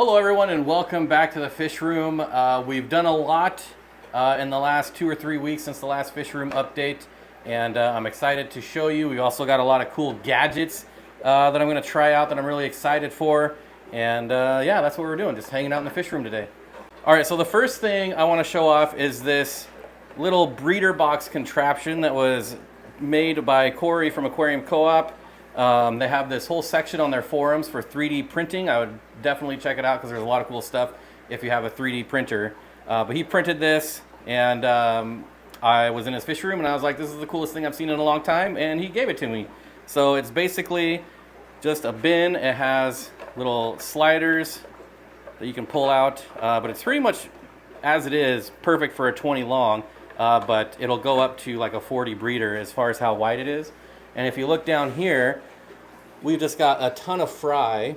Hello everyone and welcome back to the fish room. We've done a lot in the last 2 or 3 weeks since the last fish room update, and I'm excited to show you. We also got a lot of cool gadgets that I'm going to try out that I'm really excited for, and yeah, that's what we're doing, just hanging out in the fish room today. Alright, so the first thing I want to show off is this little breeder box contraption that was made by Corey from Aquarium Co-op. They have this whole section on their forums for 3D printing. I would definitely check it out because there's a lot of cool stuff if you have a 3D printer. But he printed this, and I was in his fish room and I was like, this is the coolest thing I've seen in a long time, and he gave it to me. So it's basically just a bin. It has little sliders that you can pull out, but it's pretty much, as it is, perfect for a 20 long, but it'll go up to like a 40 breeder as far as how wide it is. And if you look down here, we've just got a ton of fry.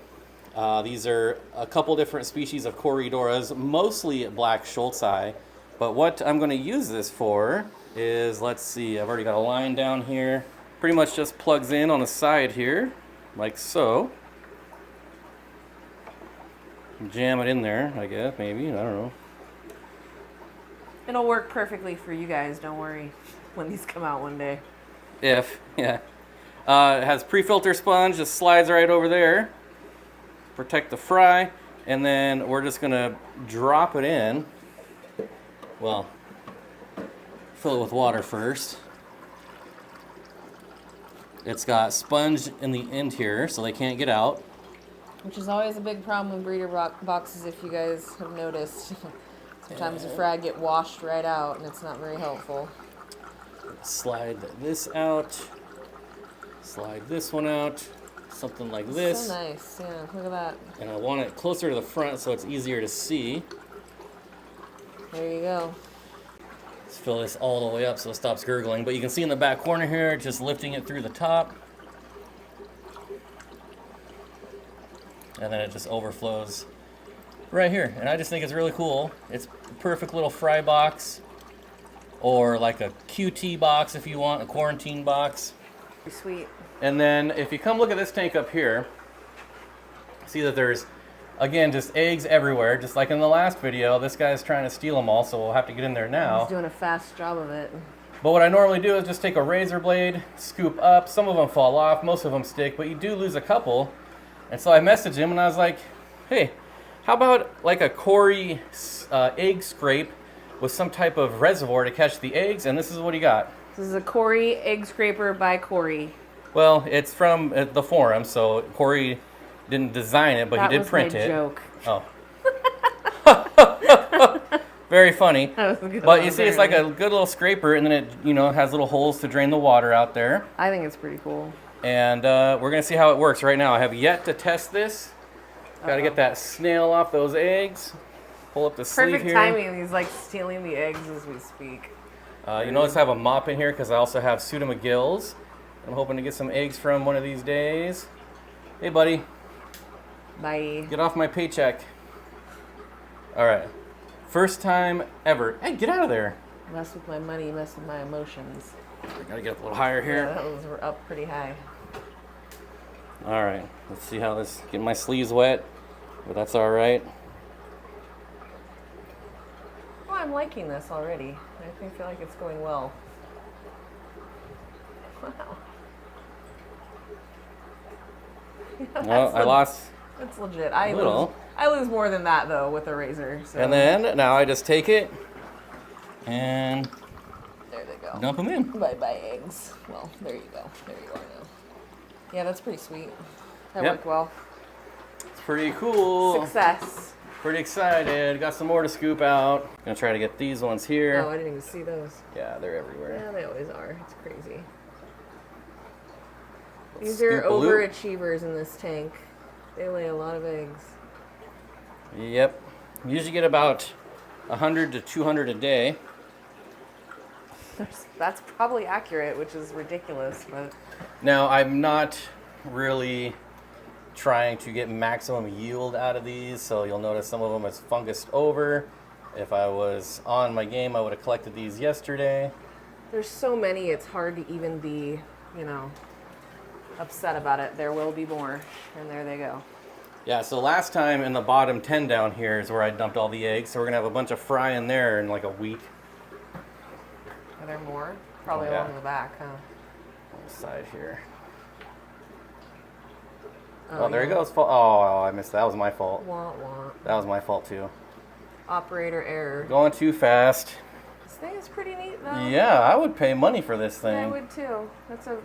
These are a couple different species of Corydoras, mostly black Schultzi. But what I'm going to use this for is, let's see, I've already got a line down here. Pretty much just plugs in on the side here, like so. Jam it in there, I guess, maybe, I don't know. It'll work perfectly for you guys, don't worry, when these come out one day. Yeah. It has pre-filter sponge, just slides right over there. Protect the fry, and then we're just gonna drop it in. Well, fill it with water first. It's got sponge in the end here, so they can't get out. Which is always a big problem with breeder boxes, if you guys have noticed. Sometimes the fry get washed right out, and it's not very helpful. Slide this out. Slide this one out. Something like this. So nice, yeah, look at that. And I want it closer to the front so it's easier to see. There you go. Let's fill this all the way up so it stops gurgling. But you can see in the back corner here, just lifting it through the top. And then it just overflows right here. And I just think it's really cool. It's a perfect little fry box. Or like a QT box if you want, a quarantine box. Pretty sweet. And then if you come look at this tank up here, see that there's, again, just eggs everywhere. Just like in the last video, this guy's trying to steal them all, so we'll have to get in there now. He's doing a fast job of it. But what I normally do is just take a razor blade, scoop up. Some of them fall off, most of them stick, but you do lose a couple. And so I messaged him and I was like, hey, how about like a Cory egg scrape with some type of reservoir to catch the eggs? And this is what he got. This is a Cory egg scraper by Cory. Well, it's from the forum, so Cory didn't design it, but he did print it. That was my joke. Oh. Very funny. That was a good But one, you see, it's like a good little scraper, and then it, has little holes to drain the water out there. I think it's pretty cool. And we're going to see how it works right now. I have yet to test this. Got to get that snail off those eggs. Pull up the sleeve here. Perfect timing. He's like stealing the eggs as we speak. You notice I have a mop in here because I also have Pseudomagills. I'm hoping to get some eggs from one of these days. Hey, buddy. Bye. Get off my paycheck. All right. First time ever. Hey, get out of there. Mess with my money, mess with my emotions. I gotta get up a little higher here. Yeah, those were up pretty high. All right. Let's see how this. Getting my sleeves wet, but that's all right. Oh, I'm liking this already. I feel like it's going well. Wow. No, I lost. That's legit. A little. I lose more than that though with a razor. So. And then now I just take it and there they go. dump them in. Bye bye eggs. Well, there you go. There you are now. Yeah, that's pretty sweet. That worked well. It's pretty cool. Success. Pretty excited. Got some more to scoop out. Gonna try to get these ones here. Oh, I didn't even see those. Yeah, they're everywhere. Yeah, they always are. It's crazy. Let's These are scoop a loop. overachievers in this tank. They lay a lot of eggs. Yep. Usually get about 100 to 200 a day. That's probably accurate, which is ridiculous, but... Now, I'm not really trying to get maximum yield out of these, so you'll notice some of them is fungused over. If I was on my game, I would have collected these yesterday. There's so many, it's hard to even be, upset about it. There will be more, and there they go. Yeah, so last time in the bottom 10 down here is where I dumped all the eggs. So we're going to have a bunch of fry in there in like a week. Are there more? Probably along the back, huh? On the side here. Oh, There he goes. Oh, I missed that. That was my fault. Wah, wah. That was my fault too. Operator error. Going too fast. This thing is pretty neat, though. Yeah, I would pay money for this thing. Yeah, I would too.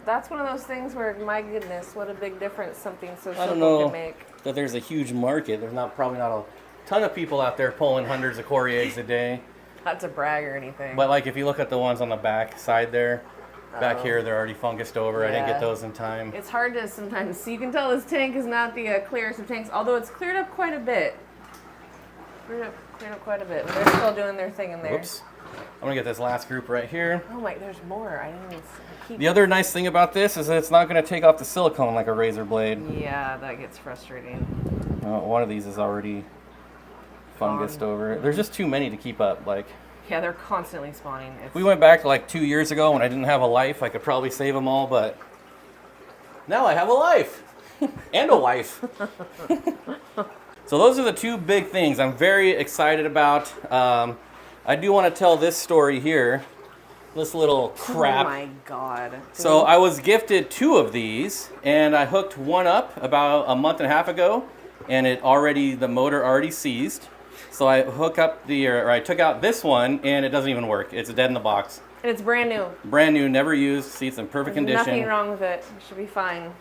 That's one of those things where, my goodness, what a big difference something so I don't simple know can make. that there's a huge market. There's probably not a ton of people out there pulling hundreds of Cory eggs a day. Not to brag or anything. But like if you look at the ones on the back side there, back here they're already fungused over. I didn't get those in time. It's hard to sometimes see. You can tell this tank is not the clearest of tanks, although it's cleared up quite a bit. Cleared up quite a bit. But they're still doing their thing in there. Whoops. I'm gonna get this last group right here. Oh my, there's more. I didn't even keep. The other nice thing about this is that it's not gonna take off the silicone like a razor blade. Yeah, that gets frustrating. One of these is already fungused over. There's just too many to keep up. Like, yeah, they're constantly spawning. if we went back like 2 years ago when I didn't have a life, I could probably save them all, but now I have a life and a wife. So those are the two big things I'm very excited about. I do want to tell this story here. This little crap. Oh my god. So I was gifted 2 of these, and I hooked one up about a month and a half ago, and the motor already seized. So I I took out this one, and it doesn't even work. It's dead in the box. And it's brand new. Brand new, never used. See, it's in perfect There's condition. nothing wrong with it. It should be fine.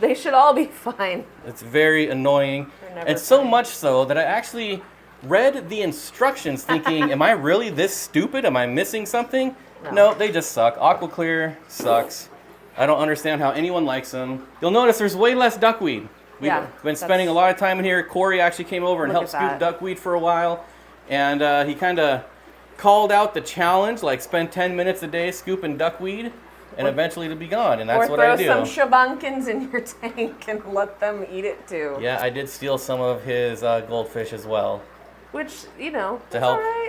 They should all be fine. It's very annoying. They're never And so fine. much so that I actually read the instructions thinking, am I really this stupid? Am I missing something? No, they just suck. AquaClear sucks. I don't understand how anyone likes them. You'll notice there's way less duckweed. We've been spending a lot of time in here. Cory actually came over and helped scoop duckweed for a while. And he kind of called out the challenge, like spend 10 minutes a day scooping duckweed, and eventually it'll be gone. And that's what I do. Or throw some shabunkins in your tank and let them eat it too. Yeah, I did steal some of his goldfish as well. Which, to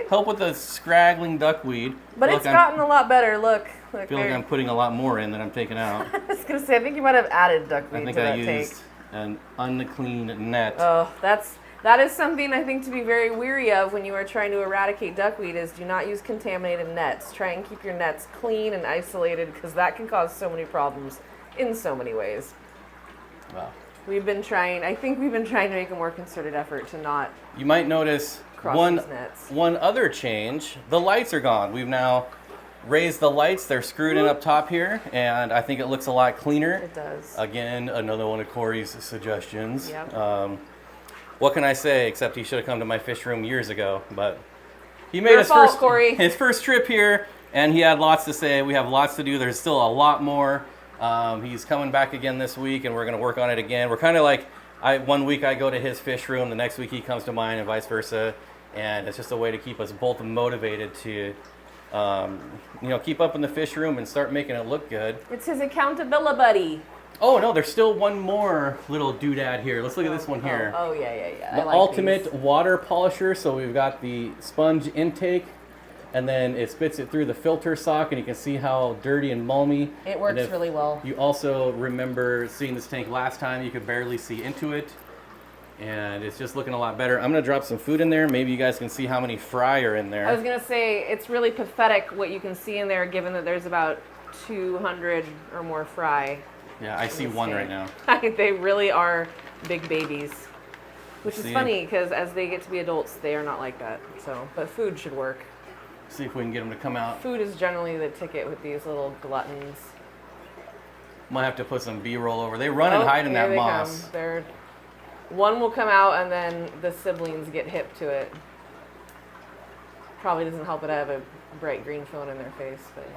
help with the scraggling duckweed. But it's gotten a lot better. Look. I feel like I'm putting a lot more in than I'm taking out. I was going to say, I think you might have added duckweed to that tank. I think I used an unclean net. Oh, that is something I think to be very weary of when you are trying to eradicate duckweed is do not use contaminated nets. Try and keep your nets clean and isolated because that can cause so many problems in so many ways. Wow. I think we've been trying to make a more concerted effort to not. You might notice one other change. The lights are gone. We've now raised the lights. They're screwed in up top here, and I think it looks a lot cleaner. It does. Again, another one of Cory's suggestions. Yep. What can I say except he should have come to my fish room years ago, but he made his first trip here, and he had lots to say. We have lots to do. There's still a lot more. He's coming back again this week, and we're going to work on it again. We're kind of like, one week I go to his fish room, the next week he comes to mine, and vice versa. And it's just a way to keep us both motivated to, keep up in the fish room and start making it look good. It's his accountability buddy. Oh no, there's still one more little doodad here. Let's look at this one here. Oh yeah. The ultimate water polisher. So we've got the sponge intake, and then it spits it through the filter sock, and you can see how dirty and malmy. It works really well. You also remember seeing this tank last time, you could barely see into it, and it's just looking a lot better. I'm gonna drop some food in there. Maybe you guys can see how many fry are in there. I was gonna say, it's really pathetic what you can see in there, given that there's about 200 or more fry. Yeah, I see one right now. They really are big babies. Which is funny, because as they get to be adults, they are not like that. So, but food should work. See if we can get them to come out. Food is generally the ticket with these little gluttons. Might have to put some B-roll over. They run and hide in that moss. One will come out, and then the siblings get hip to it. Probably doesn't help that I have a bright green phone in their face, but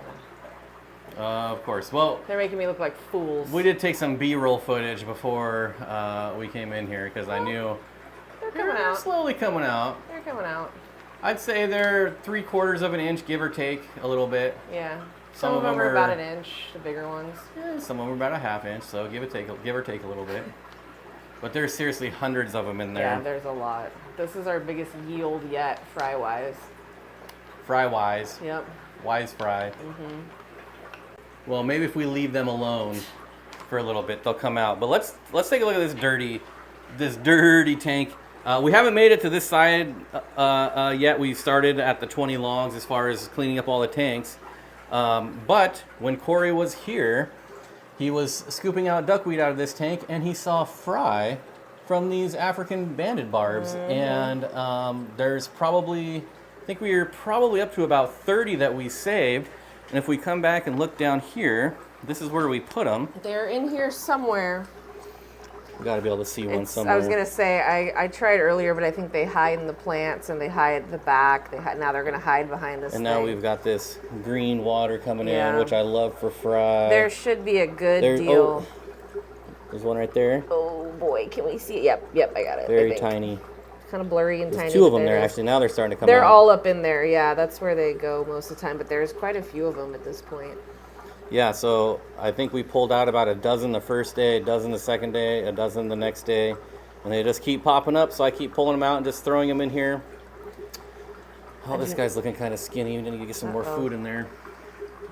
of course. Well, they're making me look like fools. We did take some B-roll footage before we came in here because I knew they're slowly coming out. They're coming out. I'd say they're 3/4 of an inch, give or take a little bit. Yeah. Some of them are about an inch, the bigger ones. Yeah, some of them are about a half inch, so give or take a little bit. But there's seriously hundreds of them in there. Yeah, there's a lot. This is our biggest yield yet, fry-wise. Fry-wise. Yep. Wise fry. Mm-hmm. Well, maybe if we leave them alone for a little bit, they'll come out. But let's take a look at this dirty this dirty tank. We haven't made it to this side yet. We started at the 20 longs as far as cleaning up all the tanks. But when Corey was here, he was scooping out duckweed out of this tank, and he saw fry from these African banded barbs. And there's probably, I think we are probably up to about 30 that we saved. And if we come back and look down here, this is where we put them. They're in here somewhere. We got to be able to see one somewhere. I was gonna say I tried earlier, but I think they hide in the plants and they hide at the back. Now they're gonna hide behind this. And now we've got this green water coming in, which I love for fry. There should be a good deal. Oh, there's one right there. Oh boy, can we see it? Yep, I got it. Very tiny. Kind of blurry and tiny. There's two of them there actually. Now they're starting to come out. They're all up in there. Yeah, that's where they go most of the time. But there's quite a few of them at this point. Yeah, so I think we pulled out about a dozen the first day, a dozen the second day, a dozen the next day, and they just keep popping up, so I keep pulling them out and just throwing them in here. Oh, this guy's looking kind of skinny. We need to get some more food in there.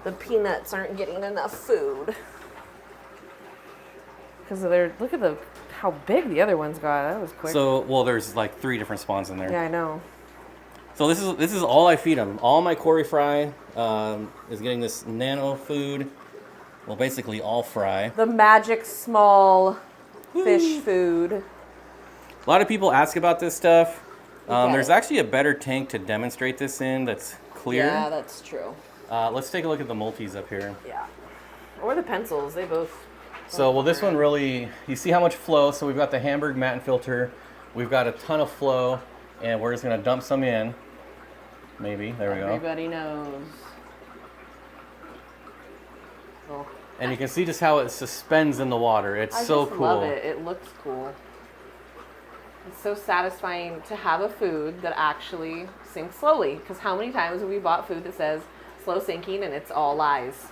The peanuts aren't getting enough food. Because look at how big the other ones got. That was quick. So, well, there's like 3 different spawns in there. Yeah, I know. So this is all I feed them. All my Cory fry is getting this nano food. Well, basically all fry. The magic small fish food. A lot of people ask about this stuff. There's actually a better tank to demonstrate this in that's clear. Yeah, that's true. Let's take a look at the multis up here. Yeah. Or the pencils. They both. So, well, this one really, you see how much flow. So we've got the Hamburg Matten filter. We've got a ton of flow, and we're just going to dump some in. Maybe. There we go. Everybody knows. Oh. And you can see just how it suspends in the water. It's so cool. I love it. It looks cool. It's so satisfying to have a food that actually sinks slowly. Because how many times have we bought food that says slow sinking and it's all lies?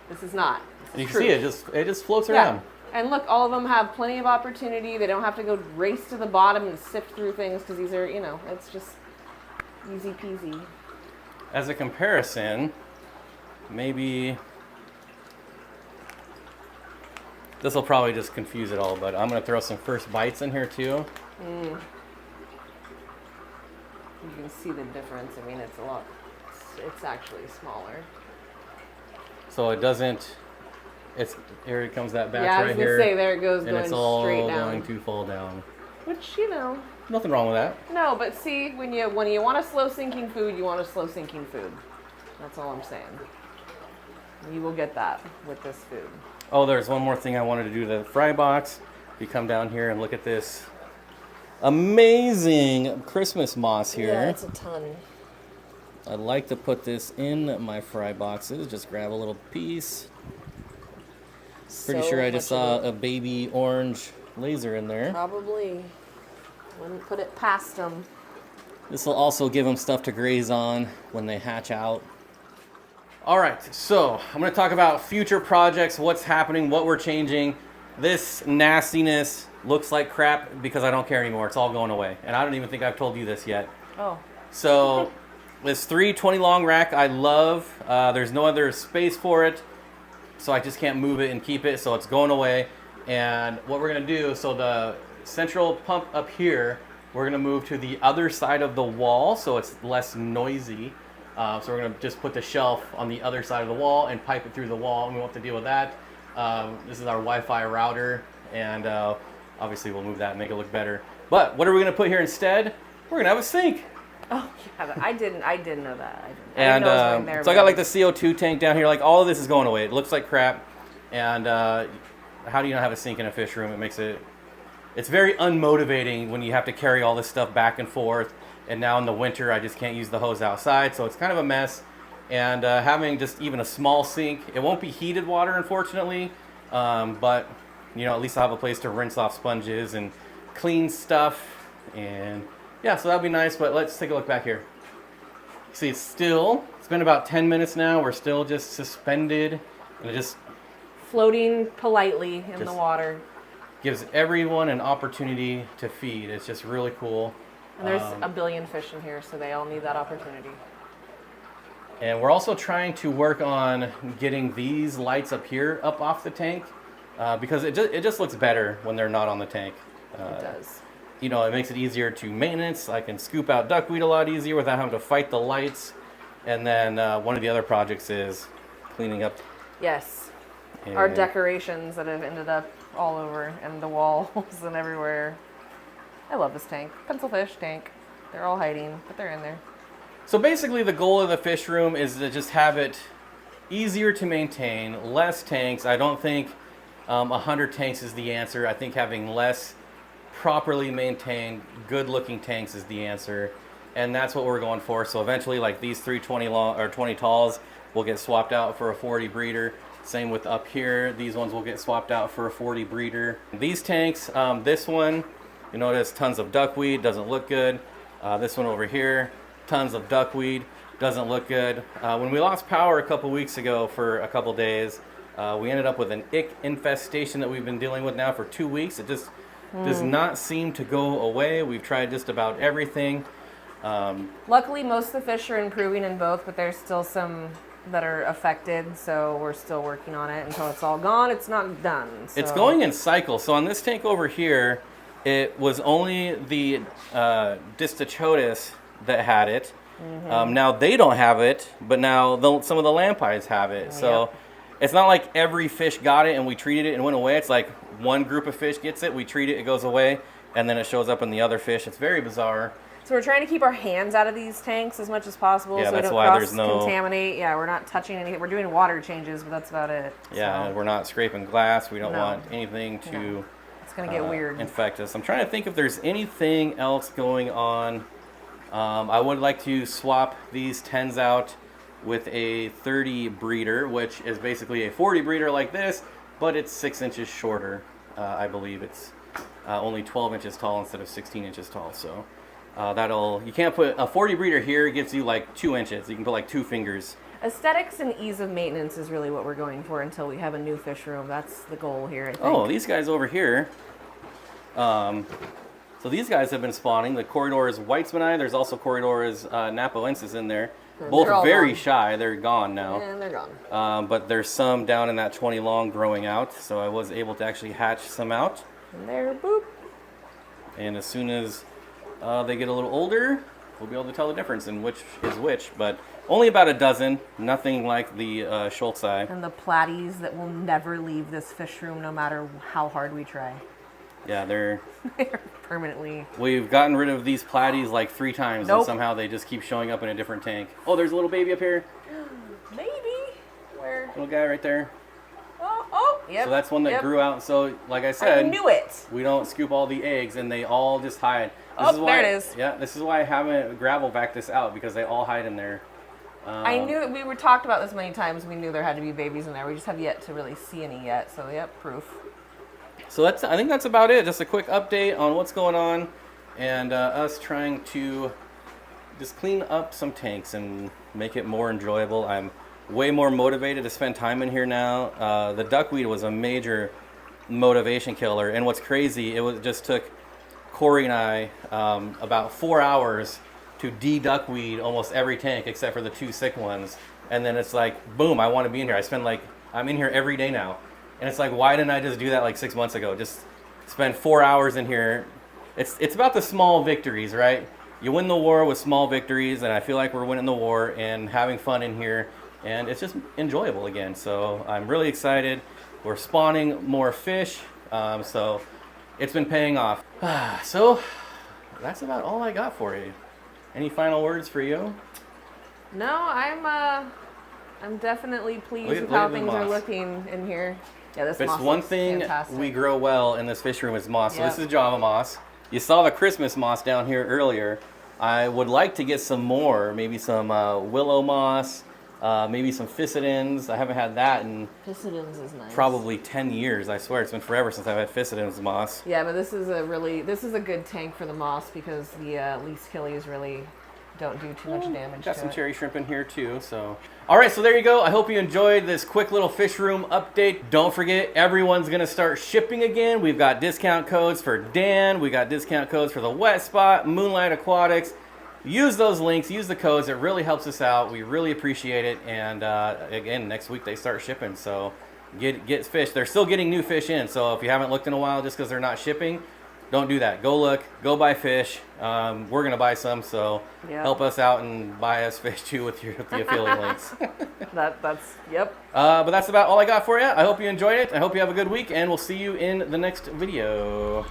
This is not. And you can see it just floats around. And look, all of them have plenty of opportunity. They don't have to go race to the bottom and sift through things because these are, it's just easy peasy. As a comparison, maybe this will probably just confuse it all, but I'm going to throw some first bites in here too. You can see the difference. I mean, it's actually smaller. So it doesn't, here it comes that batch right here. Yeah, I was going to say, there it goes, and it's all going to fall down. Which, Nothing wrong with that. No, but see, when you want a slow sinking food, you want a slow sinking food. That's all I'm saying. You will get that with this food. Oh, there's one more thing I wanted to do to the fry box. If you come down here and look at this amazing Christmas moss here. Yeah, it's a ton. I'd like to put this in my fry boxes. Just grab a little piece. Pretty sure I just saw a baby orange laser in there. Probably. Wouldn't put it past them. This will also give them stuff to graze on when they hatch out. All right, so I'm going to talk about future projects, what's happening, what we're changing. This nastiness looks like crap because I don't care anymore. It's all going away. And I don't even think I've told you this yet. Oh. So this 320 long rack I love. There's no other space for it, so I just can't move it and keep it, so it's going away. And what we're going to do, so the central pump up here, we're going to move to the other side of the wall so it's less noisy. So we're going to just put the shelf on the other side of the wall and pipe it through the wall, and we won't have to deal with that. This is our Wi-Fi router, and obviously we'll move that and make it look better. But what are we going to put here instead? We're going to have a sink. Oh, yeah, I didn't know that. And so I got like the CO2 tank down here. Like all of this is going away. It looks like crap. And how do you not have a sink in a fish room? It's very unmotivating when you have to carry all this stuff back and forth. And now in the winter, I just can't use the hose outside, so it's kind of a mess. And having just even a small sink, it won't be heated water, unfortunately, but at least I'll have a place to rinse off sponges and clean stuff. And yeah, so that'd be nice. But let's take a look back here. See, it's been about 10 minutes now. We're still just suspended, and it just floating politely in the water. Gives everyone an opportunity to feed. It's just really cool. And there's a billion fish in here, so they all need that opportunity. And we're also trying to work on getting these lights up here up off the tank because it just looks better when they're not on the tank. It does. You know, it makes it easier to maintenance. I can scoop out duckweed a lot easier without having to fight the lights. And then one of the other projects is cleaning up. Yes. Our decorations that have ended up all over and the walls and everywhere. I love this tank. Pencilfish tank. They're all hiding, but they're in there. So basically the goal of the fish room is to just have it easier to maintain, less tanks. I don't think 100 tanks is the answer. I think having less properly maintained, good looking tanks is the answer. And that's what we're going for. So eventually like these 320 long or 20 talls will get swapped out for a 40 breeder. Same with up here. These ones will get swapped out for a 40 breeder. These tanks, this one, you notice tons of duckweed, doesn't look good. This one over here, tons of duckweed, doesn't look good. When we lost power a couple weeks ago for a couple days, we ended up with an ick infestation that we've been dealing with now for 2 weeks. It just does not seem to go away. We've tried just about everything. Luckily, most of the fish are improving in both, but there's still some that are affected, so we're still working on it. Until it's all gone, it's not done. So. It's going in cycles. So on this tank over here, it was only the Distichotis that had it. Now they don't have it, but now some of the lampies have it. So it's not like every fish got it and we treated it and went away. It's like one group of fish gets it, we treat it, it goes away, and then it shows up in the other fish. It's very bizarre. So we're trying to keep our hands out of these tanks as much as possible, Yeah, so we that's don't why there's cross-contaminate. Yeah, we're not touching anything. We're doing water changes, but that's about it. Yeah, so. and we're not scraping glass. We don't want anything to It's gonna get weird. infect us. I'm trying to think if there's anything else going on. I would like to swap these 10s out with a 30 breeder, which is basically a 40 breeder like this, but it's 6 inches shorter. I believe it's only 12 inches tall instead of 16 inches tall. So you can't put a 40 breeder here. It gives you like 2 inches. You can put like 2 fingers. Aesthetics and ease of maintenance is really what we're going for until we have a new fish room. That's the goal here, I think. Oh, these guys over here. So these guys have been spawning. The Corridor's Weitzmanni. There's also Corridor's Napoensis in there. Both very gone. shy. They're gone now. And they're gone. But there's some down in that 20 long growing out. So I was able to actually hatch some out. And there, boop. And as soon as they get a little older, we'll be able to tell the difference in which is which. But only about a dozen. Nothing like the Schultzi. And the platies that will never leave this fish room no matter how hard we try. Yeah, they're permanently. We've gotten rid of these platies like 3 times, Nope. and somehow they just keep showing up in a different tank. Oh, there's a little baby up here. Maybe. Where? Little guy right there. Oh, yep. So that's one that yep. grew out. So, like I said, I knew it. we don't scoop all the eggs, and they all just hide. There it is. Yeah, this is why I haven't gravel backed this out, because they all hide in there. I knew it. We were talked about this many times. We knew there had to be babies in there. We just have yet to really see any yet. So, yep, proof. So I think that's about it. Just a quick update on what's going on, and us trying to just clean up some tanks and make it more enjoyable. I'm way more motivated to spend time in here now. The duckweed was a major motivation killer, and what's crazy, it just took Corey and I about 4 hours to de-duckweed almost every tank except for the 2 sick ones, and then it's like, boom, I want to be in here. I'm in here every day now. And it's like, why didn't I just do that like 6 months ago? Just spend 4 hours in here. It's about the small victories, right? You win the war with small victories, and I feel like we're winning the war and having fun in here, and it's just enjoyable again. So I'm really excited. We're spawning more fish, so it's been paying off. So that's about all I got for you. Any final words for you? No, I'm definitely pleased with how things are looking in here. Yeah, this if moss it's one looks thing fantastic. we grow well in this fish room is moss. So Yep. this is Java moss. You saw the Christmas moss down here earlier. I would like to get some more, maybe some willow moss, maybe some Physidens. I haven't had that in Physidens is nice. probably 10 years. I swear it's been forever since I've had Physidens moss. Yeah, but this is a good tank for the moss because the least killies really don't do too much damage. Got to some it. cherry shrimp in here too. So, all right, so there you go. I hope you enjoyed this quick little fish room update. Don't forget, everyone's gonna start shipping again. We've got discount codes for Dan. We got discount codes for the Wet Spot, Moonlight Aquatics. Use those links. Use the codes. It really helps us out. We really appreciate it. And again, next week they start shipping. So get fish. They're still getting new fish in. So if you haven't looked in a while, just because they're not shipping, don't do that. Go look. Go buy fish. We're going to buy some, so Yep. help us out and buy us fish too with the affiliate links. That's yep. But that's about all I got for you. I hope you enjoyed it. I hope you have a good week, and we'll see you in the next video.